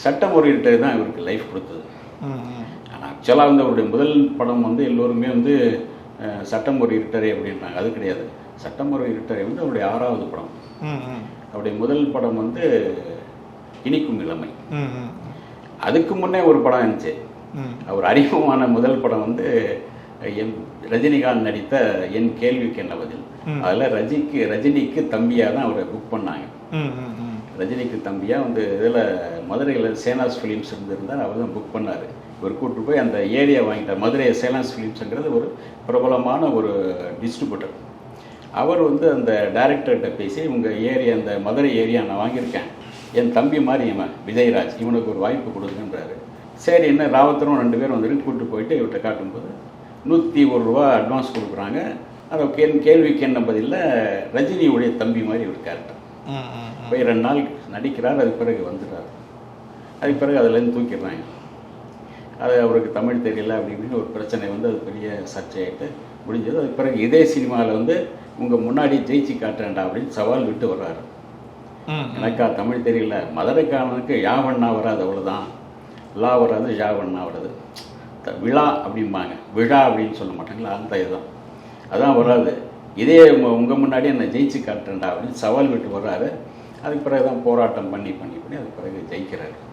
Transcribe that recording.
சட்டம் முறையீட்டு தான் இவருக்கு லைஃப் கொடுத்தது. ஆனால் ஆக்சுவலாக வந்து அவருடைய முதல் படம் வந்து எல்லோருமே வந்து சட்டம் முறையீட்டரை அப்படின்றாங்க. அது கிடையாது. சட்டம் முறையீட்டரை வந்து அவருடைய 6வது படம். அவருடைய முதல் படம் வந்து இனிக்கும் இளமை. அதுக்கு முன்னே ஒரு படம் இருந்துச்சு. அவர் அறிமுகமான முதல் படம் வந்து ரஜினிகாந்த் நடித்த என் கேள்விக்கு என்ன பதில். அதில் ரஜினிக்கு தம்பியாக தான் அவரை புக் பண்ணாங்க. ரஜினிக்கு தம்பியாக வந்து இதில் மதுரையில் சேனாஸ் ஃபிலிம்ஸ் இருந்திருந்தால் அவர் தான் புக் பண்ணார். இவர் கூப்பிட்டு போய் அந்த ஏரியா வாங்கிட்டார். மதுரை சேனாஸ் ஃபிலிம்ஸுங்கிறது ஒரு பிரபலமான ஒரு டிஸ்ட்ரிபியூட்டர். அவர் வந்து அந்த டைரக்டர்கிட்ட பேசி உங்கள் ஏரியா அந்த மதுரை ஏரியா நான் வாங்கியிருக்கேன், என் தம்பி மாதிரி இவன் விஜயராஜ், இவனுக்கு ஒரு வாய்ப்பு கொடுக்குன்றாரு. சரி, என்ன ராவத்தரும் 2 பேரும் வந்துட்டு கூப்பிட்டு போயிட்டு இவர்கிட்ட காட்டும்போது 101 ரூபா அட்வான்ஸ் கொடுக்குறாங்க. அதை கேள்விக்கு என்ன பதிலில் ரஜினியுடைய தம்பி மாதிரி ஒரு கேரக்டர் போய் 2 நாள் நடிக்கிறார். அதுக்கு பிறகு வந்துடுறார். அதுக்கு பிறகு அதுலேருந்து தூக்கிடுறாங்க. அது அவருக்கு தமிழ் தெரியல அப்படி இப்படின்னு ஒரு பிரச்சனை வந்து அது பெரிய சர்ச்சையாகிட்டு முடிஞ்சது. அதுக்கு பிறகு இதே சினிமாவில் வந்து உங்கள் முன்னாடி ஜெயிச்சு காட்டுறேன்டா அப்படின்னு சவால் விட்டு வர்றாரு. எனக்கா தமிழ் தெரியல, மதுரைக்காரனுக்கு யாவண்ணா வராது, அவ்வளோதான். லா வராது, யாவண்ணா வராது. விழா அப்படிம்பாங்க, விழா அப்படின்னு சொல்ல மாட்டாங்களா, அந்த இதுதான் அதான் வராது. இதே உங்கள் முன்னாடி என்னை ஜெயிச்சு காட்டுறேன்டா அப்படின்னு சவால் விட்டு வர்றாரு. அதுக்கு பிறகு தான் போராட்டம் பண்ணி அதுக்கு பிறகு ஜெயிக்கிறாரு.